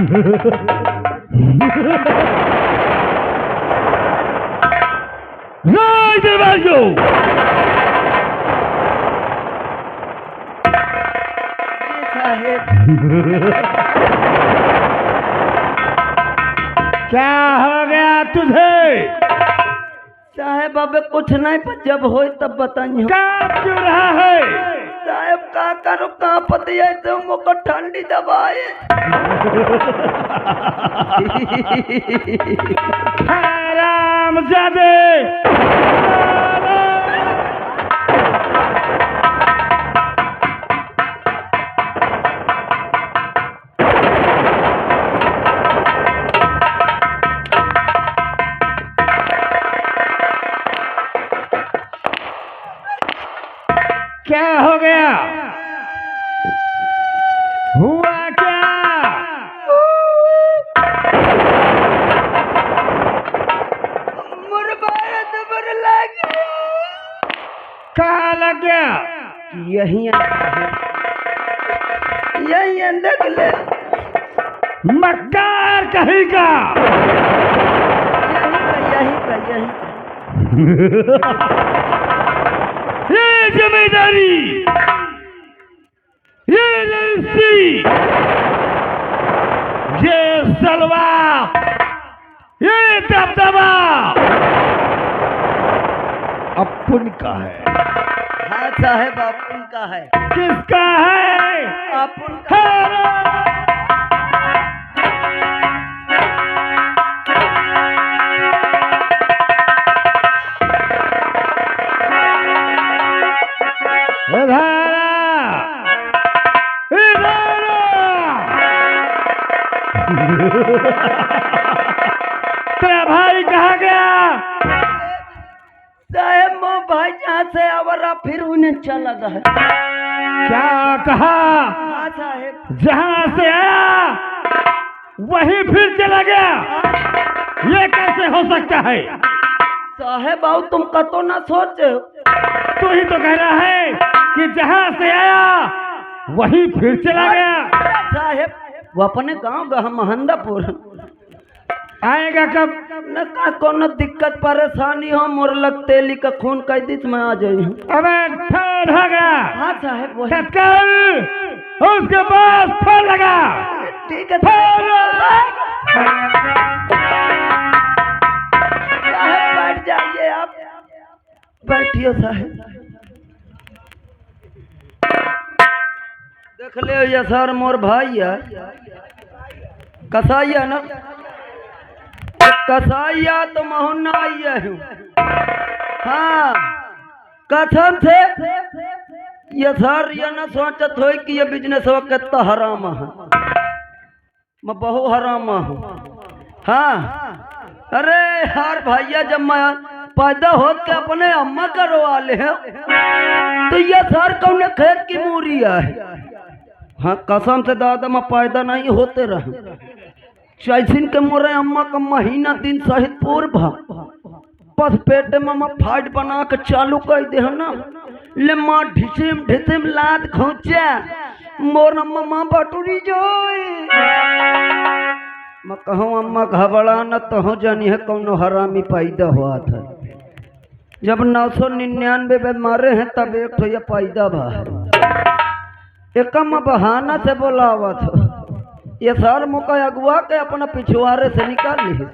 जय देवांगो। क्या हो गया तुझे? साहेब अब कुछ नहीं, पर जब हो तब बताइए। क्या क्यों रहा है? साहेब का करो, कहाँ पति है तो मुझको ठंडी दबाए। राम जादे। क्या हो गया? हुआ क्या? कहाँ लग गया? यही अंदर ले। मक्कार कहीं का। यही ये जिम्मेदारी, ये रईसी, ये सलवा, ये दबदबा अपन का है। हाँ साहेब, अपन का है। किसका है? अपन का। तेरा भाई कहाँ गया? साहेब मो भाई जहाँ से आवरा फिर उन्हें चला गया। क्या कहा? हाँ साहेब, जहाँ से आया वहीं फिर चला गया? ये कैसे हो सकता है? साहेब आओ तुम का तो ना सोचो। तू ही तो कह रहा है कि जहाँ से आया वहीं फिर चला गया। साहेब वो अपने गांव गह महंदापुर आएगा कब? न का कोनो दिक्कत परेशानी हो, मोर लग तेली का खून कई दिस में आ जाई। अबे ठंड हो गया। हाँ साहेब वही। तत्काल उसके पास फोन लगा। ठीक है साहेब, बैठ जाइए आप। बैठियो साहेब। देख ले ये सर मोर भाई है, कसाई है ना, कसाईया तो मोहन आई हूँ। हाँ कथम थे ये सर ये न सोचत हो कि ये बिजनेस हो कितना हराम है। मैं बहु हराम हूँ। हाँ अरे यार भैया, जब मैं पैदा हो के अपने अम्मा करवा ले तो ये सर कौन खेत की मूरी है। हाँ कसम से दादा मैं पैदा नहीं होते रहे। चैसिन के मोरे अम्मा का महीना दिन सहित पूर्व पस पेट में मैं फाइट बना के चालू कर दे ना, ले माँ ढिसिम ढिसिम लाद खोचा मोर अम्मा माँ बटुरी जो मैं कहूँ अम्मा घबरा न तो हो जानी है कौन हरामी पैदा हुआ था। जब 999 में मारे हैं तब एक तो ये पैदा भा एक बहाना से बोलावा था। ये सर मुका अगुआ के अपना पिछुआरे से निकाल ली,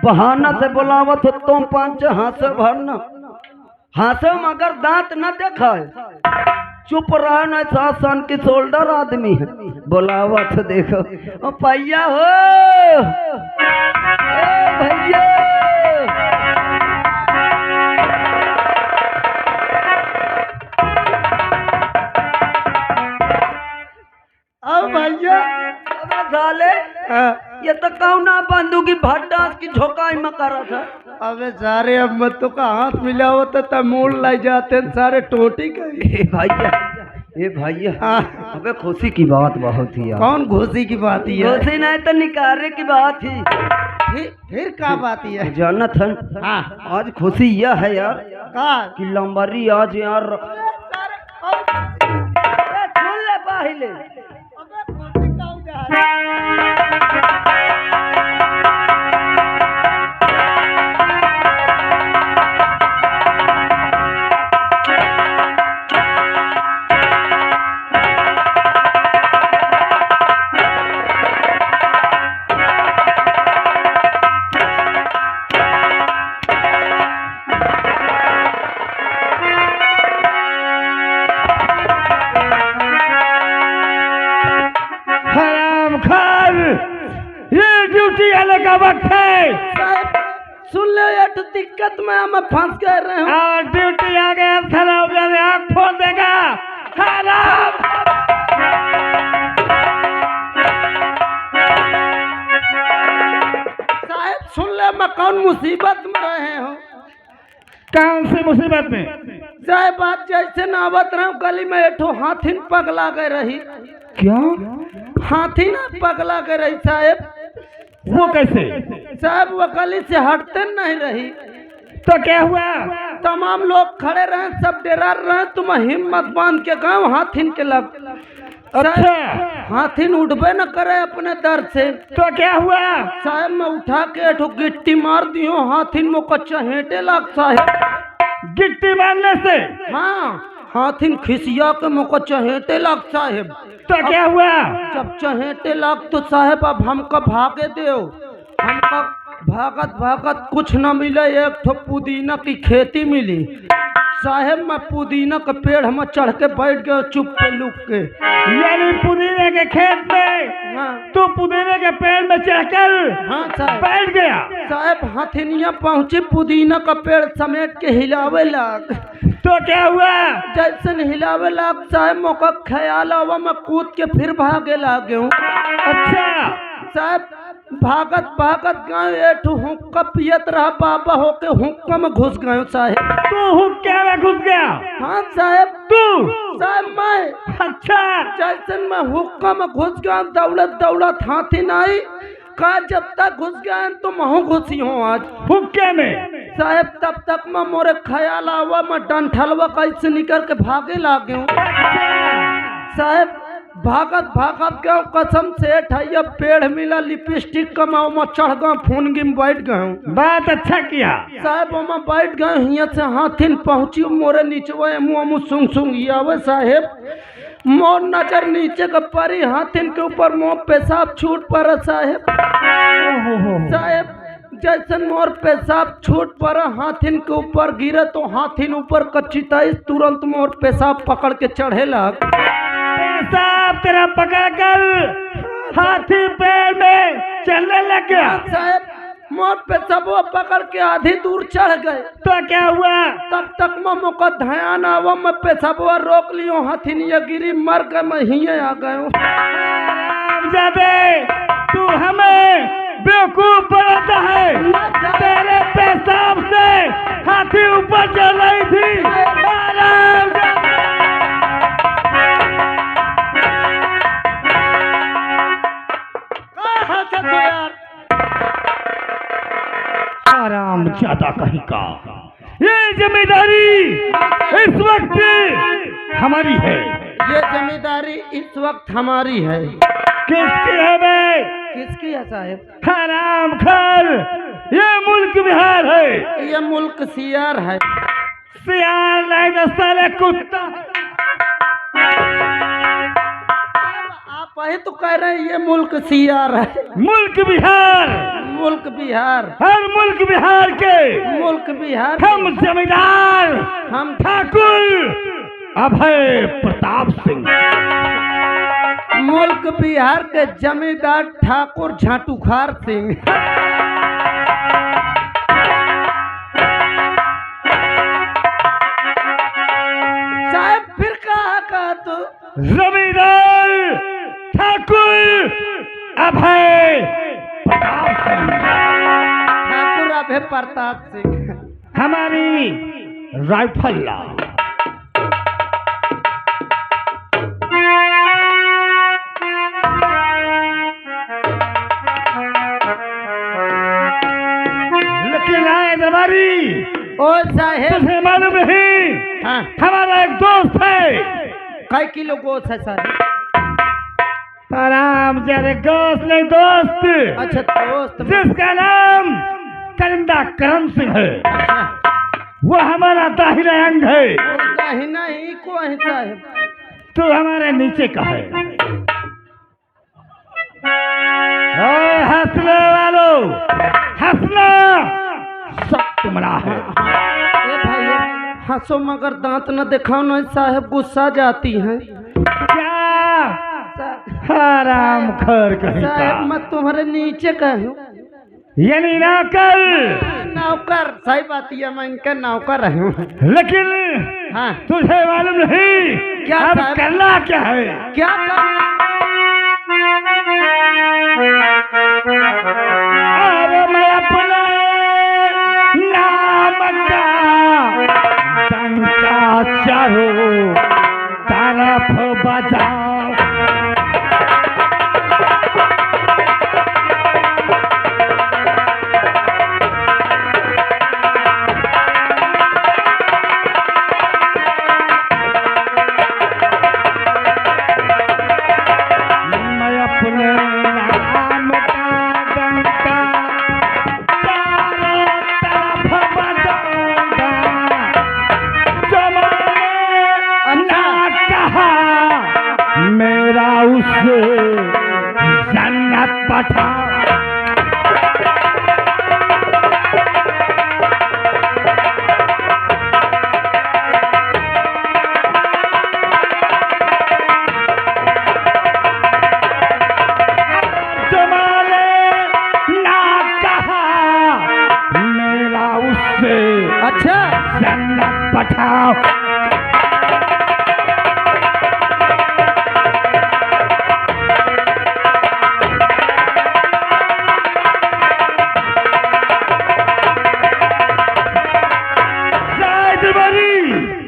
बहाना से बोलावत हो तुम पांच हाथ भरना हाथों मगर दांत न देखा, चुप रहा न शासन की शोल्डर आदमी है। बोलावत देखो ओ भैया हो, भैया अब भैया साले ये तो कौना बंदूकी भट्टा की झोंकाई में करा था। अबे सारे अब मत तो का हाथ मिला होता तब मोड़ लाई जाते सारे टोटी का। ए भैया अबे खुशी की बात बहुत ही यार। कौन खुशी की बात है? खुशी नहीं तो निकारे की बात ही। फिर क्या बात है? जोनाथन हाँ आज खुशी यह है यार का कि लंबरी आज यार सुन ले पहले ड्यूटी आने का वक्त है। साहब सुन ले ये तो दिक्कत में हम फंस गए रहे हैं। और ड्यूटी आ गया सलाम जाने आँख फोड़ देगा। हराम साहब सुन ले मैं कौन मुसीबत में रहे हो। कौन सी मुसीबत में? साहब बात जैसे नावत रहा गली में एठो हाथिन पगला गए रही। क्या? हाथी ना पगला गए रही साहब। वो कैसे? साहब वो गली से हटते नहीं रही। तो क्या हुआ? तमाम लोग खड़े रहे, सब डरा रहे। तुम हिम्मत बांध के गाँव हाथिन के लग। अच्छा हाथिन उठबे न करे अपने दर से। तो क्या हुआ? साहब मैं उठा के एठो गिट्टी मार दियो। हाथिन मो कच्चा हेंटे लग साहब। गिट्टी मारने से? हाँ हाथिन खिसिया के मुको चहेटे लग साहेब। तो क्या हुआ? जब चहेटे लग तो साहेब अब हमको भागे दो। हमको भागत भागत कुछ न मिले। एक ठो पुदीना की खेती मिली साहेब। मैं पुदीना का पेड़ हम चढ़ के बैठ गया चुप पे लुक के। यानी पुदीने के खेत में? हाँ तू पुदीने के पेड़ में चढ़कर हाँ साहब बैठ गया? साहब हाथिनिया पहुंची पुदीना का पेड़ समेट के हिलावे लग। तो क्या हुआ? जैसे हिलावे लग साहब मौका ख्याल आवा मैं कूद के फिर भागे लागे हूँ। अच्छा साहब भागत भागत गए। एठो हुक्का पियत रहा बाबा होके हुक्का में घुस गए साहेब। तू हुक्के में घुस गया? हाँ साहेब। तू? साहब मैं। अच्छा जैसे मैं हुक्का में घुस गया दौड़त दौड़त हाथी नहीं का जब तक घुस गया तो महू घुसी हूँ आज हुक्के में। साहेब तब तक मैं मोरे ख्याल आवा मैं डंठलवा कैसे निकल के भागे लागे हूँ साहेब। भागत भागत गया कसम से ठैया पेड़ मिला लिपस्टिक कमाओ मैं चढ़ गया फोनगी में बैठ गया हूँ। बात अच्छा किया साहब मैं बैठ गए हियाँ से हाथिन पहुँची मोरे नीचे मुँह सुंग सुंग आवे साहेब। मोर नजर नीचे का परी हाथिन के ऊपर मुँह पेशाब छूट पड़ा साहेब। साहेब जैसन मोर पेशाब छूट पड़ा हाथिन के ऊपर गिरे तो हाथिन ऊपर कच्ची ताई तुरंत मोर पेशाब पकड़ के चढ़े लग। पेशाब तेरा पकड़ कर हाथी पेड़ में चलने लग गया? साहब मोर पेशाब पकड़ के आधी दूर चढ़ गए। तो क्या हुआ? तब तक ममो का ध्यान आवा मैं पेशाब रोक लियो हाथिनिया गिरी मर गए मैं हिये आ गयो। जादे तू हमें बेवकूफ बनाता है। तेरे पेशाब से हाथी ऊपर चल रही थी। आराम ज्यादा कहीं का। ये जिम्मेदारी इस वक्त हमारी है। ये जिम्मेदारी इस वक्त हमारी है। किसकी है बे? किसकी है साहब? हराम खोर, ये मुल्क बिहार है। ये मुल्क सियार है। सियार नहीं तो साले कुत्ता। आप ही तो कह रहे हैं ये मुल्क सियार है। मुल्क बिहार। मुल्क बिहार। हर मुल्क बिहार के मुल्क बिहार हम जमींदार हम ठाकुर अभय प्रताप सिंह। मुल्क बिहार के जमींदार ठाकुर झाटूखार सिंह। साहब फिर कहा तो जमींदार ठाकुर अभय प्रताप सिंह। ठाकुर अभय प्रताप सिंह हमारी राइफल ला। लेकिन आए हमारी ओ साहेब तुझे मालूम नहीं हाँ हमारा एक दोस्त है। कई किलो गोश्त है साहब? आराम जरे दोस्त नहीं दोस्त। अच्छा दोस्त। जिसका नाम करिंदा करम सिंह है। वो हमारा दाहिना अंग है। दाहिना ही को है साहब। तू हमारे नीचे का है। ओए हंसने वालों हंसना सब तुम्हारा है। ए भाई हंसो मगर दांत न दिखाओ न साहब गुस्सा जाती है। क्या हराम खोर कहीं का। साहब मैं तुम्हारे नीचे का हूँ। यानी नौकर। नौकर, सही बात है, मैं इनका नौकर हूँ। लेकिन हाँ तुझे मालूम नहीं क्या अब साहब? करना क्या है? क्या कर? और मैं अपने नाम का डंका चारों तरफ बजाऊं। मैं अपने नाम का डंका चारों तरफ बजाऊंगा। जमाने ना कहा मेरा उससे जन्नत पठा। जमाने ना कहा मेरा उससे अच्छा जन्नत पठाओ। शायद बड़ी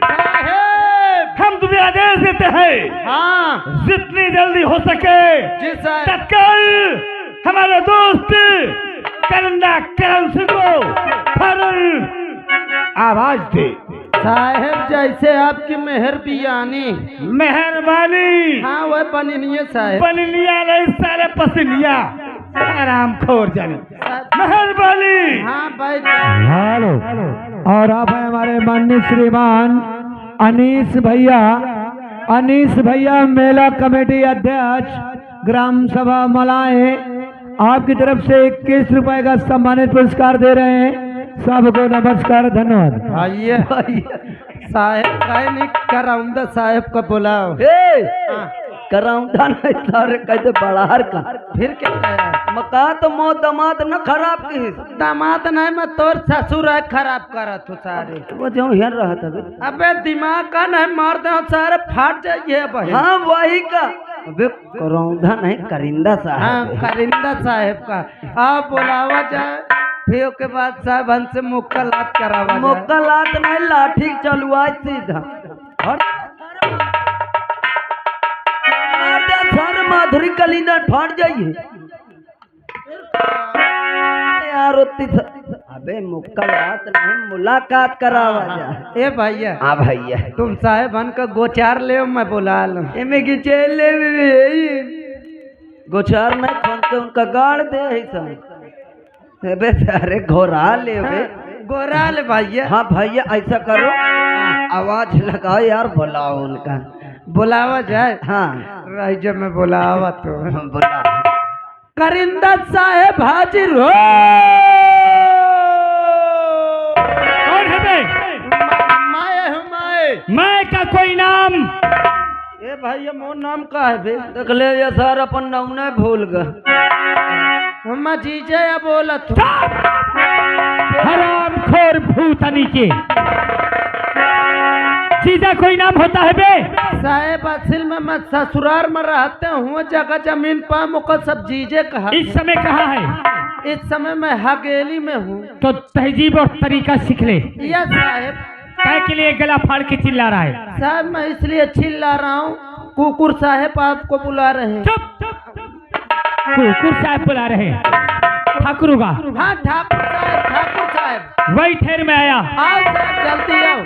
साहब। हम तुम्हें आदेश देते हैं हाँ जितनी जल्दी हो सके जी साहब। तत्काल हमारे दोस्त करंदा करण सिंह को फौरन आवाज दे। साहब जैसे आपकी मेहर बियानी। मेहरबानी। हाँ वह बनिए साहब। पनिया नहीं सारे पसनिया आराम खोर जाने। साहब। मेहरबानी। हाँ भाई। हेलो। और आप हैं हमारे माननीय श्रीमान अनीस भैया। अनीस भैया मेला कमेटी अध्यक्ष ग्राम सभा मलाए आपकी तरफ से 21 रुपए का सम्मानित पुरस्कार दे रहे हैं। सबको नमस्कार, धन्यवाद। आइए साहब कहे नहीं कराऊंगा साहब का बुलाओ। कराऊंगा नहीं सारे कहते बढ़ार का। फिर क्या है? मका तो मो दमाद न खराब की। दामाद नहीं मैं तोर ससुर है खराब करत हो सारे। वो जो हियर रहा था बे। अबे दिमाग का नहीं मार दे सारे फाट जाइए बहन। हाँ वही का। अबे करौंधा नहीं करिंदा हाँ साहब। करिंदा साहब का। आप बुलावा जाए फिर उसके बाद साहब हमसे मुक्कलात करावा जाए। मुक्कलात नहीं लाठी चलुआ सीधा। हट। मार दे सर माधुरी कलिंदा फाट जाइए। यार उतनी अबे मुक्कलात नहीं मुलाकात करावा जाए। ए भैया हाँ भैया तुम साहेब बन का गोचार ले मैं बुला लूं। एमे की चेले गोचार में खोल के उनका गाड़ दे है सब। अबे सारे घोरा ले बे। गोरा ले भैया। हाँ भैया ऐसा करो आवाज लगाओ यार बुलाओ उनका। बुलावा जाए। हाँ राज्य में बुलावा तो बुला। करिंदा साहेब हाजिर हो। कौन है बे? माए हूँ माए। मैं का कोई नाम? ए भैया मोर नाम का है बे? देख ले ये सर अपन नाम नहीं भूल गए। हम जीजे या बोलत हूँ। हराम खोर भूतनी के चीजा कोई नाम होता है बे? साहेब असल में मैं ससुराल में रहते हूँ जगह जमीन पर मुका सब जीजे कहा। इस समय कहाँ है? इस समय मैं हवेली में हूँ। तो तहजीब और तरीका सीख ले। यस साहेब। काय के लिए गला फाड़ के चिल्ला रहा है? साहब मैं इसलिए चिल्ला रहा हूँ कुकुर साहेब आपको बुला रहे हैं। चुप। कुकुर साहब बुला रहे हैं? ठाकुर होगा। हाँ ठाकुर साहब ठाकुर साहब। वही ठहर में आया। आओ साहब जल्दी आओ।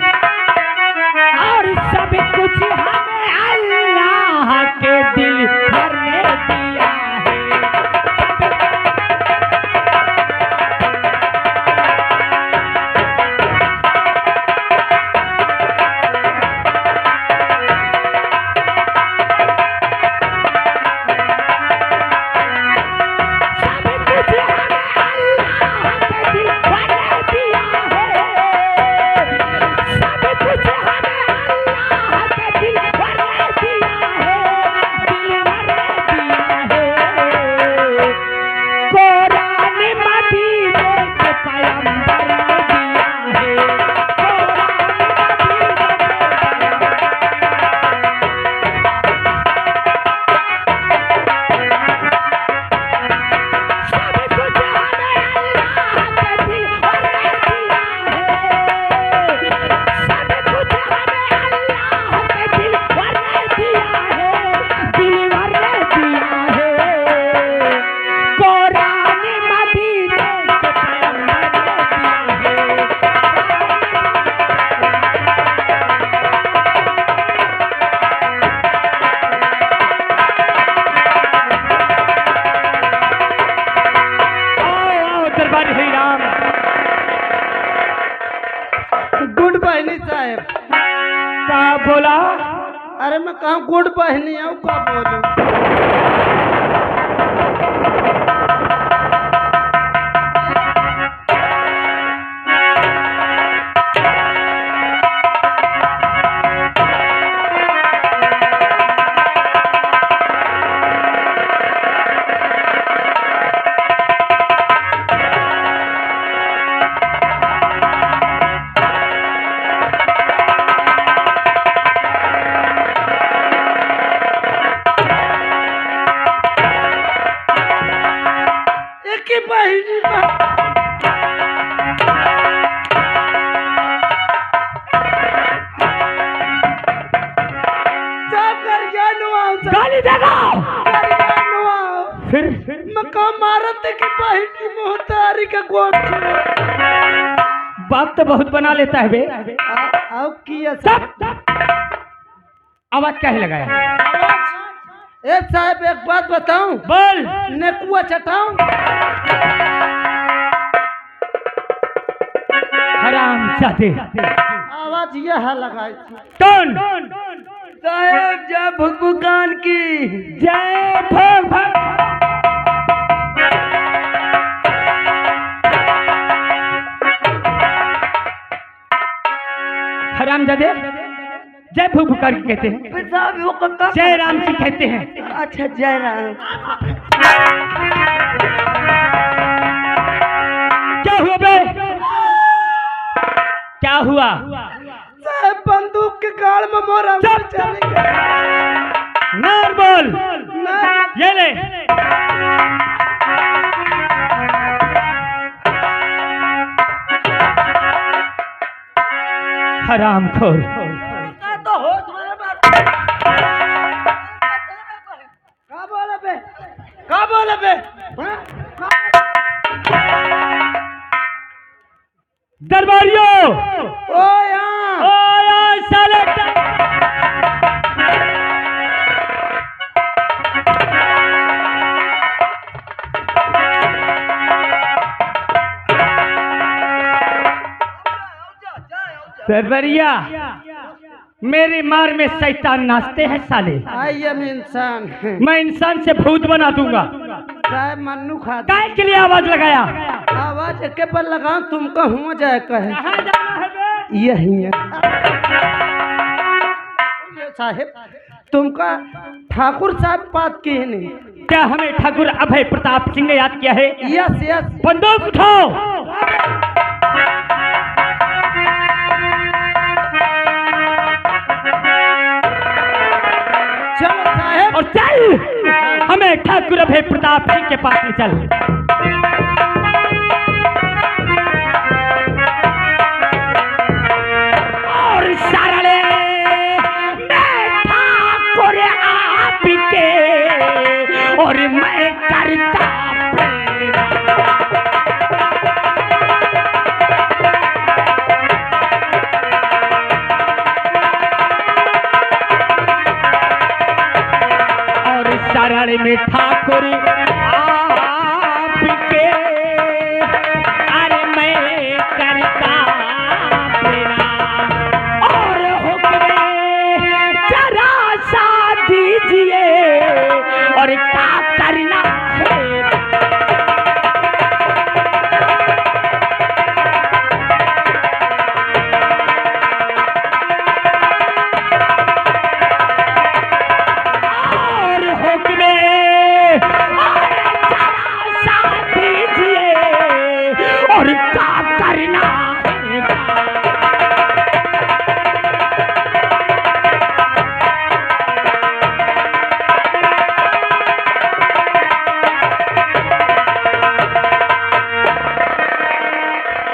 और सब कुछ हमें अल्लाह के दिल भर ने दिया है। दरबार हरि राम। गुड बहनी साहब। क्या बोला? अरे मैं कहा गुड बहनी हूँ, क्या बोलूं? एक ही बहनी गाली देगा फिर मका मारत की बहनी मोहतारी का गोट बात तो बहुत बना लेता है बे। आओ किया चुप। आवाज क्या लगाया? ए साहब एक बात बताऊं? बोल। नेकुआ चटाऊं? हराम जाते। आवाज यह लगाई थी। कौन? साहेब जय भुकभुकान की। जय भग भग। हराम जादे जय भुगभुकार की कहते हैं। फिर साहब वो कक्का। जय राम जी कहते हैं। अच्छा जय राम। क्या हुआ बे? क्या हुआ? साहब बंदूक के गाड़ में मोरा चले गए। नार बोल। ना ये ले। हराम खोर। तो होश में बात। का बोले बे? का बोले बे? दरबारियों ओ यहाँ ओए साले। दरबारिया मेरी मार में शैतान नाचते हैं साले। आई एम इंसान। मैं इंसान से भूत बना दूंगा। साहब मन्नू खा दे। काय के लिए आवाज लगाया? आवाज के पर लगाऊं तुमका हुआ जाए कहे। कहाँ जाना है बे? यही है साहेब। तुमका ठाकुर साहब बात की है नहीं। क्या हमें ठाकुर अभय प्रताप सिंह ने याद किया है? Yes yes. बंदूक उठाओ। चलो साहेब। और चल हमें ठाकुर अभय प्रताप सिंह के पास ले चल। और सारे मैं ठाकुर आप के और मैं करता शरण में ठाकुर आपके अरे मैं करता प्रणाम और हुक्म जरा सा दीजिए और क्या करना है। और क्या करना है।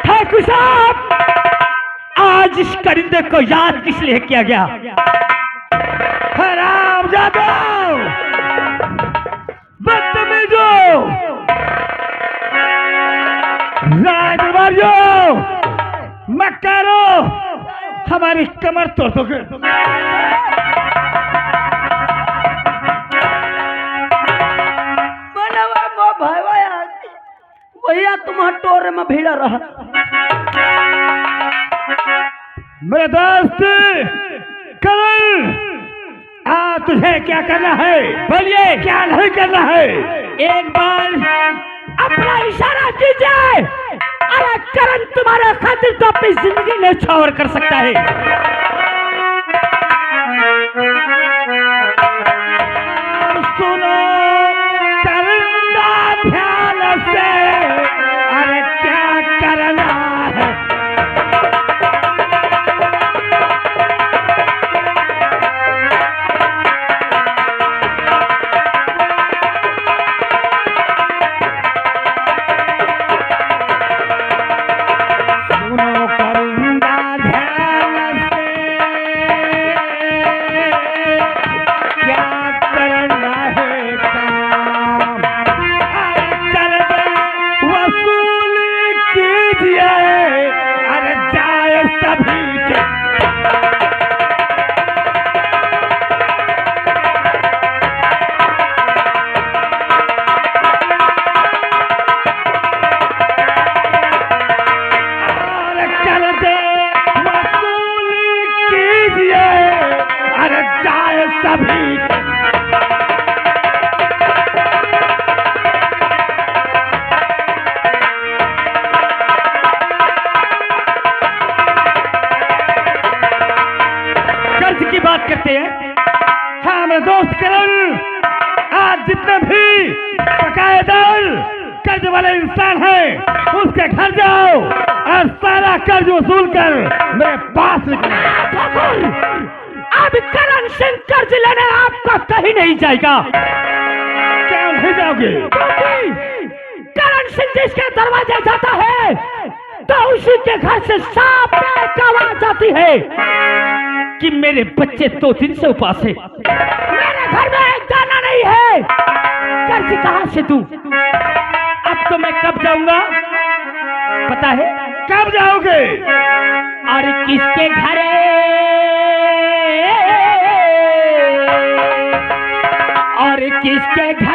ठाकुर साहब आज इस करिंदे को याद किस लिए किया गया? हराम जादो बदतमीजों दरबारियों मत करो हमारी कमर तोड़ दोगे। भैया तुम टोरे में भीड़ा रहा। मेरे दोस्त करण, तुझे क्या करना है? बोलिए, क्या नहीं करना है? एक बार अपना इशारा कीजिए। अरे करण तुम्हारे खातिर तो अपनी जिंदगी न्यौछावर कर सकता है। सुनो करूंगा ध्यान से, अरे क्या करना है? सुनो करूंगा ध्यान से, क्या करना है काम? अरे कर्ज वसूली कीजिए, अरे जाए सभी के। अरे कर्ज वसूली कीजिए, अरे जाए सभी के। कर्ज की बात करते हैं। हाँ मेरे दोस्त करण, आज जितने भी बकायेदार कर्ज वाले इंसान हैं, उसके घर जाओ और सारा कर्ज वसूल कर मेरे पास निकले। अब करण सिंह कर्ज लेने आपका कहीं नहीं जाएगा। क्या नहीं जाओगे? क्योंकि करण सिंह जिसके दरवाजे जाता है तो उसी के घर से सांप की आवाज आती है कि मेरे बच्चे 2 दिन से उपास है, मेरे घर में एक दाना नहीं है, कर्ज कहां से दूं? अब तो मैं कब जाऊंगा पता है? कब जाओगे? और किसके घरे? और किसके घर